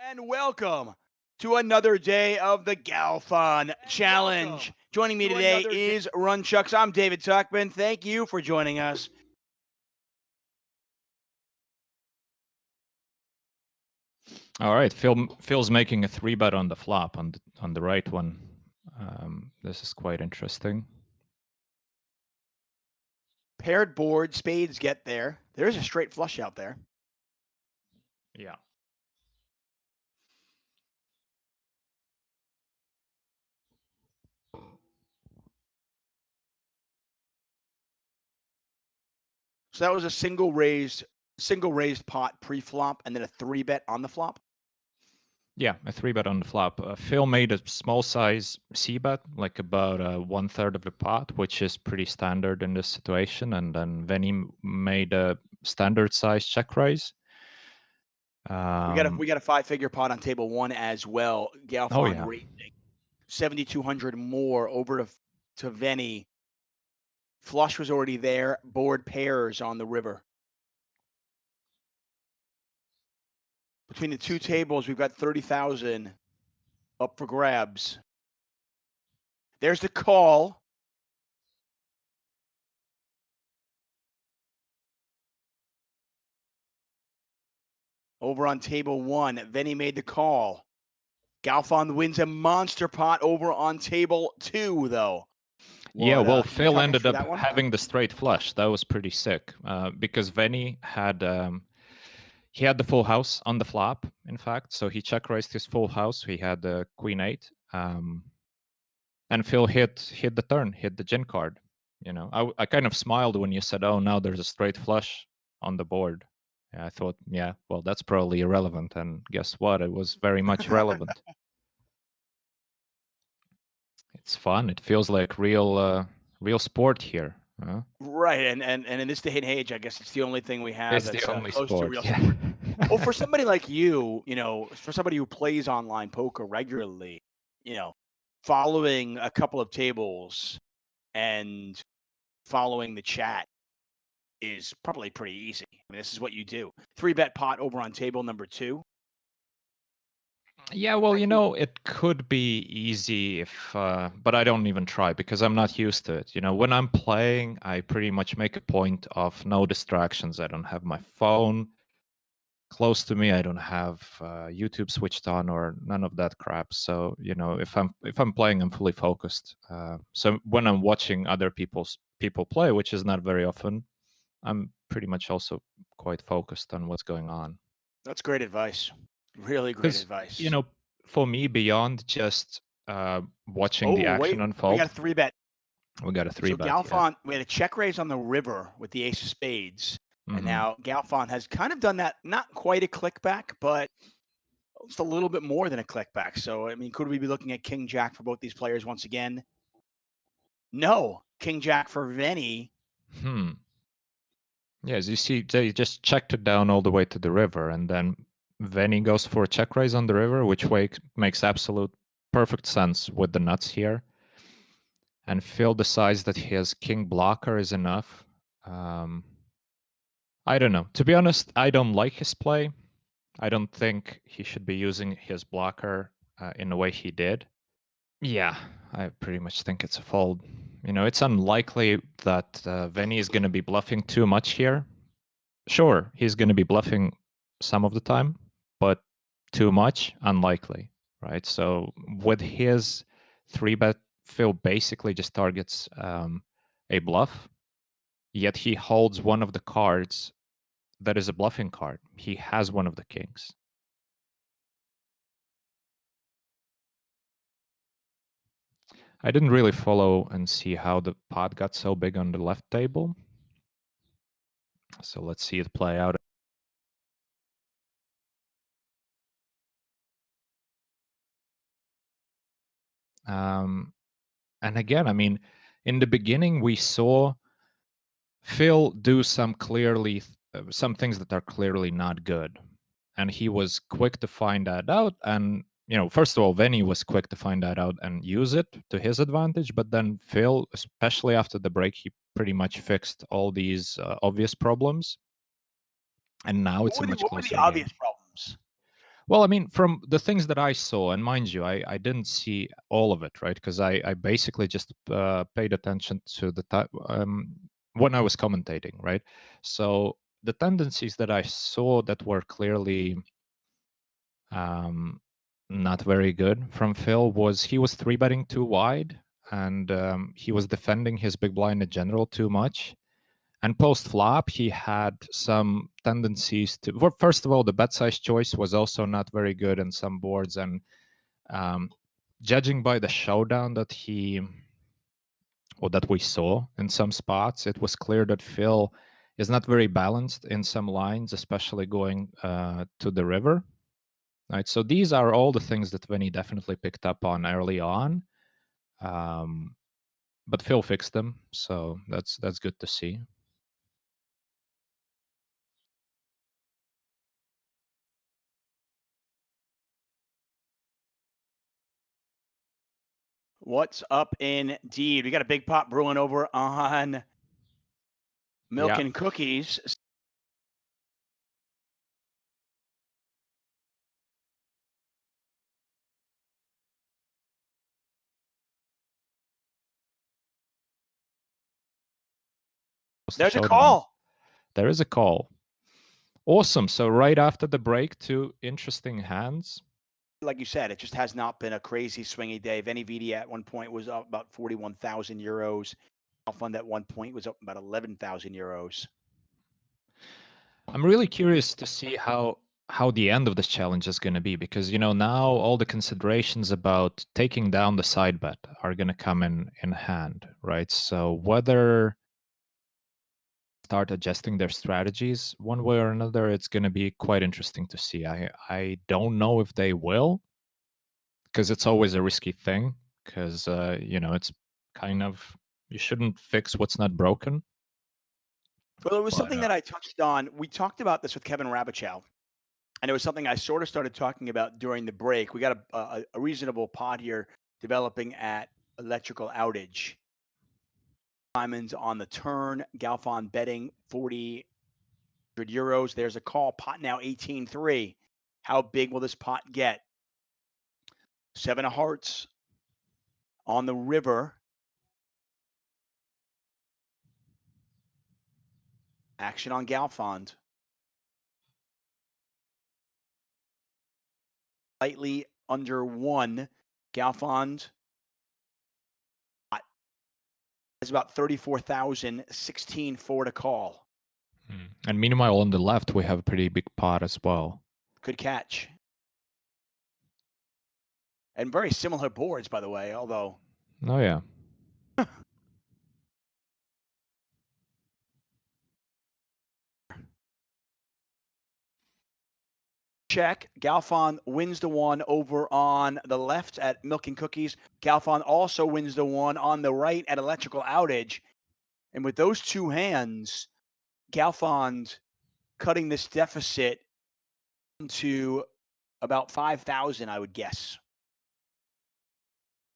And welcome to another day of the Galfond Challenge. Joining me today is Runchucks. I'm David Tuchman. Thank you for joining us. All right, Phil's making a 3-bet on the flop on the right one. This is quite interesting. Paired board, spades get there. There's a straight flush out there. Yeah. So that was a single raised pot pre-flop and then a 3-bet on the flop. Yeah, a 3-bet on the flop. Phil made a small size c-bet, like about 1/3 of the pot, which is pretty standard in this situation. And then Venny made a standard size check raise. We got a 5-figure pot on table one as well. Galfond raising 7,200 more over to Venny. Flush was already there. Board pairs on the river. Between the two tables, we've got 30,000 up for grabs. There's the call. Over on table one, Venny made the call. Galfond wins a monster pot over on table two, though. Yeah, well, Phil ended up having the straight flush. That was pretty sick because Venny had he had the full house on the flop, in fact. So he check raised his full house. He had the queen eight, and Phil hit the turn, hit the gin card. You know, I kind of smiled when you said, "Oh, now there's a straight flush on the board." Yeah, I thought, yeah, well, that's probably irrelevant. And guess what? It was very much relevant. It's fun. It feels like real sport here. Huh? Right, and in this day and age, I guess it's the only thing we have that's the only close sport. to real sport. Well, for somebody like you, for somebody who plays online poker regularly, following a couple of tables and following the chat is probably pretty easy. I mean, this is what you do. 3-bet pot over on table number two. Yeah, well, it could be easy if, but I don't even try because I'm not used to it. When I'm playing, I pretty much make a point of no distractions. I don't have my phone close to me. I don't have YouTube switched on or none of that crap. So, if I'm playing, I'm fully focused. So when I'm watching other people play, which is not very often, I'm pretty much also quite focused on what's going on. That's great advice. Really great advice. For me, beyond just watching the action unfold. We got a 3-bet. We got a 3-bet. So Galfond, we had a check raise on the river with the ace of spades. Mm-hmm. And now Galfond has kind of done that, not quite a click back, but just a little bit more than a click back. So, I mean, could we be looking at King Jack for both these players once again? No. King Jack for Venny. Yeah, as you see, they just checked it down all the way to the river, and then Venny goes for a check raise on the river, which makes absolute perfect sense with the nuts here. And Phil decides that his king blocker is enough. I don't know. To be honest, I don't like his play. I don't think he should be using his blocker in the way he did. Yeah, I pretty much think it's a fold. It's unlikely that Venny is going to be bluffing too much here. Sure, he's going to be bluffing some of the time, but too much, unlikely, right? So with his 3-bet, Phil basically just targets a bluff, yet he holds one of the cards that is a bluffing card. He has one of the kings. I didn't really follow and see how the pot got so big on the left table. So let's see it play out. And again, I mean, in the beginning, we saw Phil do some things that are clearly not good. And he was quick to find that out. And, first of all, Venny was quick to find that out and use it to his advantage. But then Phil, especially after the break, he pretty much fixed all these obvious problems. And now it's a much closer game. What were the obvious problems? Well, I mean, from the things that I saw, and mind you, I didn't see all of it, right? Because I basically just paid attention to the when I was commentating, right? So the tendencies that I saw that were clearly not very good from Phil was he was three betting too wide, and he was defending his big blind in general too much. And post flop, he had some tendencies to. Well, first of all, the bet size choice was also not very good in some boards, and judging by the showdown that that we saw in some spots, it was clear that Phil is not very balanced in some lines, especially going to the river. Right. So these are all the things that Vinny definitely picked up on early on. But Phil fixed them, so that's good to see. What's up indeed? We got a big pot brewing over on Milk and Cookies. There's a call. There is a call. Awesome. So right after the break, two interesting hands. Like you said, it just has not been a crazy swingy day. Venividi at one point was up about 41,000 euros. Galfond at one point was up about 11,000 euros. I'm really curious to see how the end of this challenge is going to be, because now all the considerations about taking down the side bet are going to come in hand, right? So whether start adjusting their strategies one way or another, it's going to be quite interesting to see. I don't know if they will, because it's always a risky thing, because it's kind of, you shouldn't fix what's not broken. Well, it was something that I touched on. We talked about this with Kevin Rabichow, and it was something I sort of started talking about during the break. We got a reasonable pot here developing at Electrical Outage. Diamonds on the turn. Galfond betting 40 euros. There's a call. Pot now 18-3. How big will this pot get? Seven of hearts on the river. Action on Galfond. Slightly under one. Galfond is about 34,000, 16-4 to call. And meanwhile, on the left, we have a pretty big pot as well. Good catch. And very similar boards, by the way, although. Oh, yeah. Check. Galfond wins the one over on the left at Milk and Cookies. Galfond also wins the one on the right at Electrical Outage. And with those two hands, Galfond cutting this deficit to about 5,000, I would guess.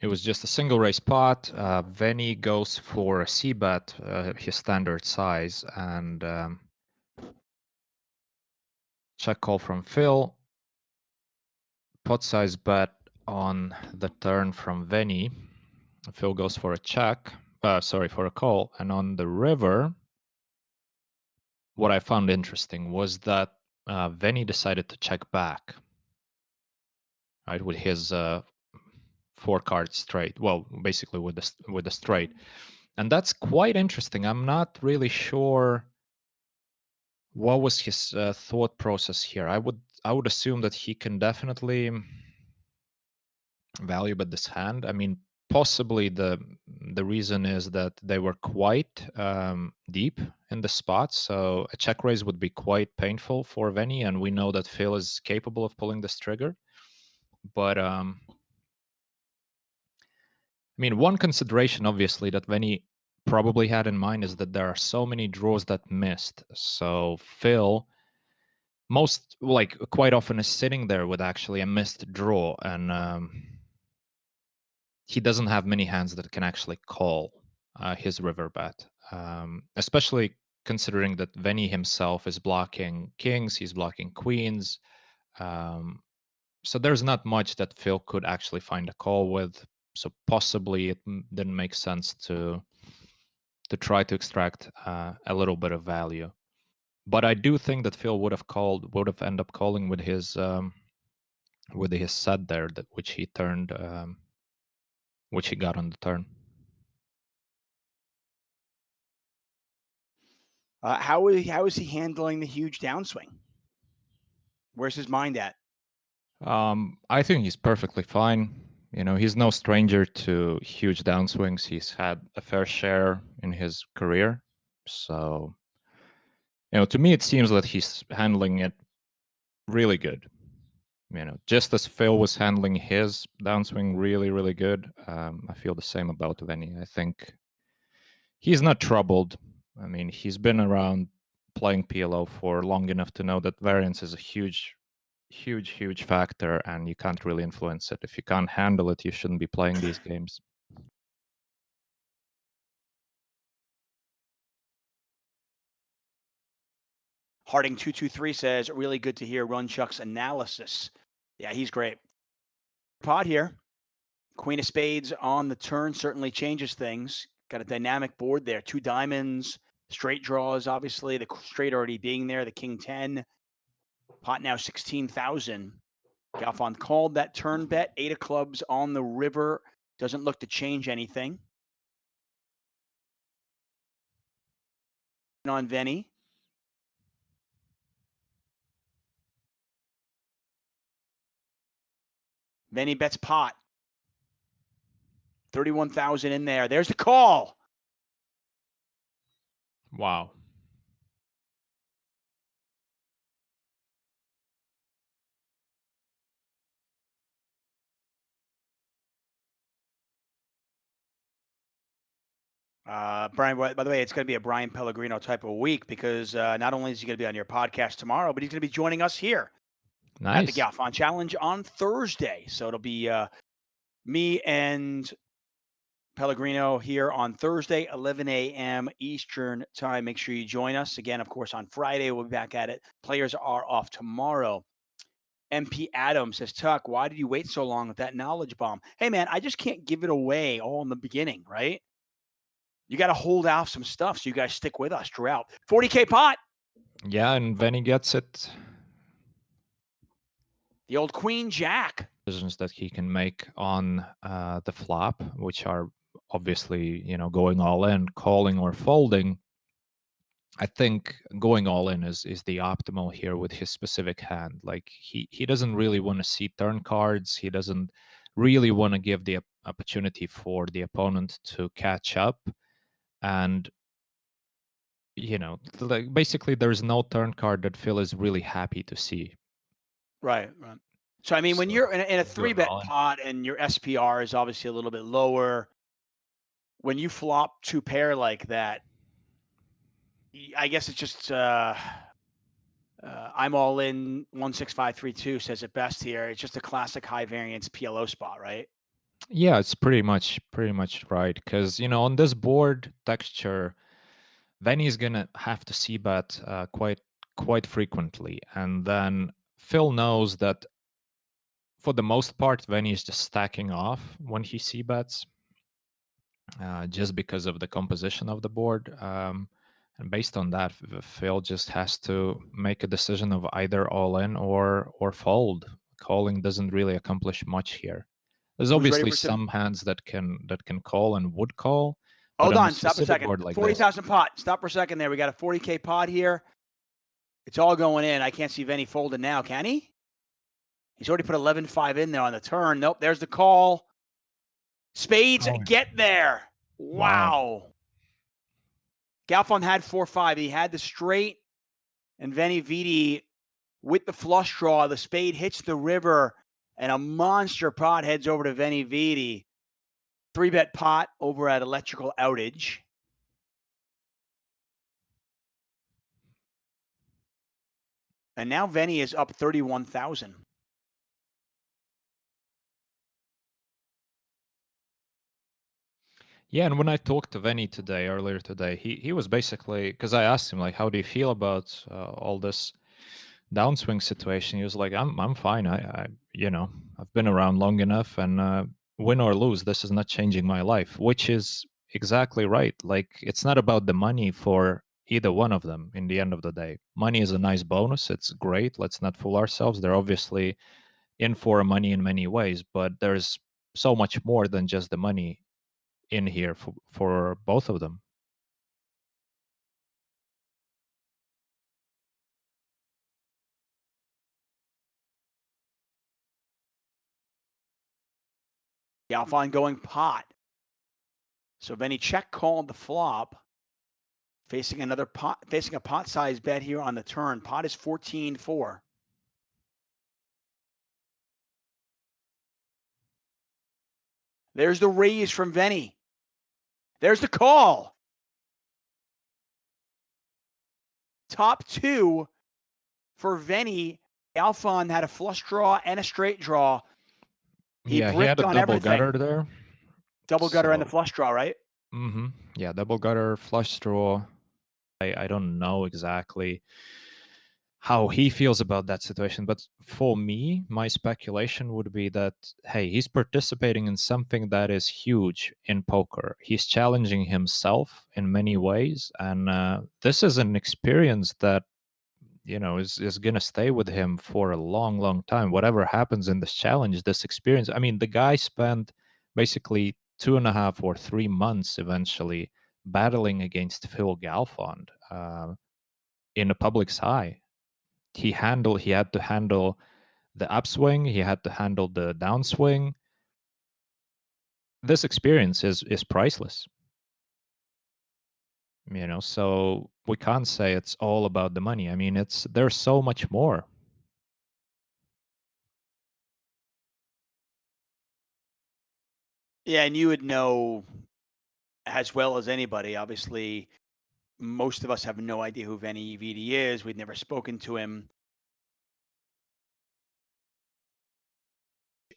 It was just a single race pot. Venny goes for a c-bet, his standard size, and check call from Phil. Pot size bet on the turn from Venny. Phil goes for a check. For a call. And on the river, what I found interesting was that Venny decided to check back, right, with his 4-card straight. Well, basically with the straight, and that's quite interesting. I'm not really sure what was his thought process here. I would assume that he can definitely value bet this hand. I mean, possibly the reason is that they were quite deep in the spot, so a check raise would be quite painful for Venny, and we know that Phil is capable of pulling this trigger. But I mean, one consideration obviously that Venny probably had in mind is that there are so many draws that missed. So Phil quite often is sitting there with actually a missed draw, and he doesn't have many hands that can actually call his river bet, especially considering that Venny himself is blocking kings, he's blocking queens. So there's not much that Phil could actually find a call with. So possibly it didn't make sense to try to extract a little bit of value. But I do think that Phil would have ended up calling with his set there, that which he turned, which he got on the turn. How is he handling the huge downswing? Where's his mind at? I think he's perfectly fine. You know, he's no stranger to huge downswings. He's had a fair share in his career. So, you know, to me, it seems that he's handling it really good. You know, just as Phil was handling his downswing really, really good, I feel the same about Venny. I think he's not troubled. I mean, he's been around playing PLO for long enough to know that variance is a huge factor, and you can't really influence it. If you can't handle it, you shouldn't be playing these games. Harding223 says, really good to hear Runchuck's analysis. Yeah, he's great. Pod here. Queen of spades on the turn certainly changes things. Got a dynamic board there. 2 diamonds, straight draws, obviously. The straight already being there. The king 10. Pot now 16,000. Galfond called that turn bet. 8 of clubs on the river. Doesn't look to change anything. On Venny. Venny bets pot. 31,000 in there. There's the call. Wow. Brian, by the way, it's going to be a Brian Pellegrino type of week because not only is he going to be on your podcast tomorrow, but he's going to be joining us here at the Nice. Galfond Challenge on Thursday. So it'll be me and Pellegrino here on Thursday, 11 a.m. Eastern time. Make sure you join us. Again, of course, on Friday, we'll be back at it. Players are off tomorrow. MP Adams says, Tuck, why did you wait so long with that knowledge bomb? Hey, man, I just can't give it away all in the beginning, right? You got to hold out some stuff so you guys stick with us throughout. 40K pot. Yeah, and Venny gets it. The old Queen Jack. Decisions that he can make on the flop, which are obviously, you know, going all in, calling or folding. I think going all in is the optimal here with his specific hand. Like he doesn't really want to see turn cards. He doesn't really want to give the opportunity for the opponent to catch up. And you know, like basically there's no turn card that Phil is really happy to see. Right. So I mean, when So you're in a doing 3-bet all in. pot and your SPR is obviously a little bit lower, when you flop 2 pair like that, I guess it's just I'm all in 16532 says it best here. It's just a classic high variance PLO spot, right? Yeah, it's pretty much right, because you know on this board texture, Venny's gonna have to see bet quite frequently, and then Phil knows that for the most part, Venny is just stacking off when he see bets, just because of the composition of the board. And based on that, Phil just has to make a decision of either all in or fold. Calling doesn't really accomplish much here. There's Who's ready obviously for some? some hands that can call and would call, but Hold on a on, stop a specific second. board like this, 40,000 pot. Stop for a second there. We got a 40K pot here. It's all going in. I can't see Venny folding now, can he? He's already put 11.5 in there on the turn. Nope, there's the call. Spades get there. Wow. Galfond had 4-5. He had the straight, and Venividi with the flush draw. The spade hits the river, and a monster pot heads over to Venividi. 3-bet pot over at Electrical Outage. And now Venny is up 31,000. Yeah, and when I talked to Venny earlier today, he was basically, because I asked him like, how do you feel about all this downswing situation, he was like, I'm fine. I've been around long enough, and win or lose, this is not changing my life, which is exactly right. Like, it's not about the money for either one of them in the end of the day. Money is a nice bonus. It's great. Let's not fool ourselves. They're obviously in for money in many ways, but there's so much more than just the money in here for both of them. Galfond going pot. So Venny check called the flop. Facing a pot size bet here on the turn. Pot is 14-4. There's the raise from Venny. There's the call. Top two for Venny. Galfond had a flush draw and a straight draw. He had a on double everything. gutter there. Double gutter and the flush draw, right? Mm-hmm. Yeah, double gutter, flush draw. I don't know exactly how he feels about that situation, but for me, my speculation would be that, hey, he's participating in something that is huge in poker. He's challenging himself in many ways, and this is an experience that is going to stay with him for a long time. Whatever happens in this challenge, this experience, I mean, the guy spent basically 2.5 or 3 months eventually battling against Phil Galfond in a public's eye. He had to handle the upswing, he had to handle the downswing. This experience is priceless. So we can't say it's all about the money. I mean, there's so much more. Yeah, and you would know as well as anybody. Obviously, most of us have no idea who Venividi is. We'd never spoken to him.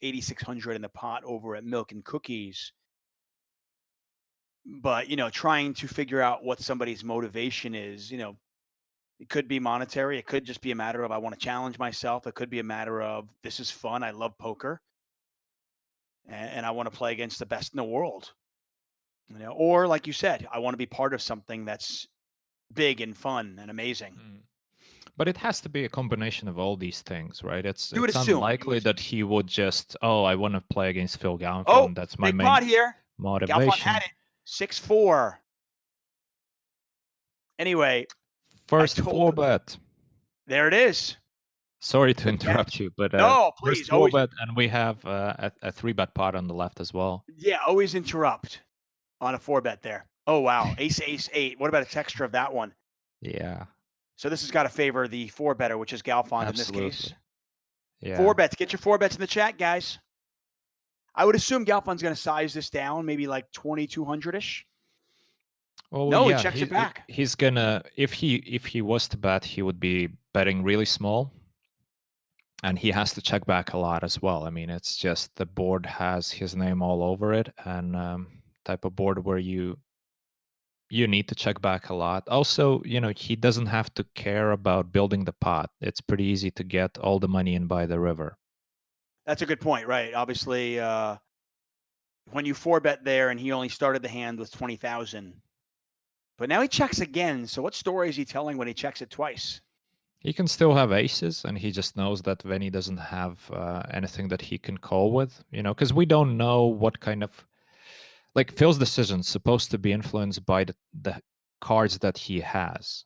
8,600 in the pot over at Milk and Cookies. But, trying to figure out what somebody's motivation is, it could be monetary. It could just be a matter of I want to challenge myself. It could be a matter of this is fun. I love poker and I want to play against the best in the world. Or like you said, I want to be part of something that's big and fun and amazing. But it has to be a combination of all these things, right? It's You would assume. unlikely that he would just, I want to play against Phil Galfond. Oh, that's my big main pot here. Galfond motivation. had it. 6-4. Anyway, First four bet. There it is. Sorry to interrupt you, but no, please. First four bet, and we have a 3-bet pot on the left as well. Yeah, always interrupt on a 4-bet there. Oh wow, ace 8. What about a texture of that one? Yeah. So this has got to favor the 4-better, which is Galfond in this case. Yeah. 4 bets. Get your 4 bets in the chat, guys. I would assume Galfond's going to size this down, maybe like 2,200-ish. Well, no, yeah, he checks it back. He's gonna, if he was to bet, he would be betting really small, and he has to check back a lot as well. I mean, it's just the board has his name all over it, and type of board where you need to check back a lot. Also, he doesn't have to care about building the pot. It's pretty easy to get all the money in by the river. That's a good point, right? Obviously, when you 4-bet there and he only started the hand with 20,000, but now he checks again. So what story is he telling when he checks it twice? He can still have aces, and he just knows that Venny doesn't have anything that he can call with, because we don't know what kind of, like, Phil's decision's supposed to be influenced by the cards that he has,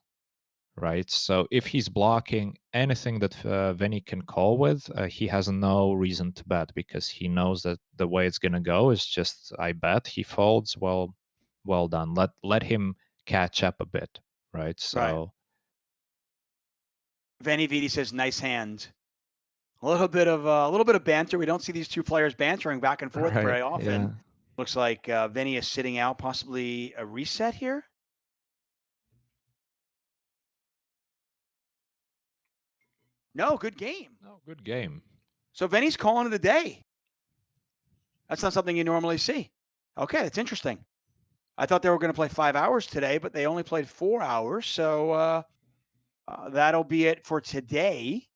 right? So if he's blocking anything that Venny can call with, he has no reason to bet, because he knows that the way it's going to go is just, I bet, he folds, well done. Let him catch up a bit, right? So. Right. Venividi says, "Nice hand." A little bit of banter. We don't see these two players bantering back and forth very often. Yeah. Looks like Venny is sitting out, possibly a reset here. No, good game. No, good game. So Venny's calling it a day. That's not something you normally see. Okay, that's interesting. I thought they were going to play 5 hours today, but they only played 4 hours. So That'll be it for today.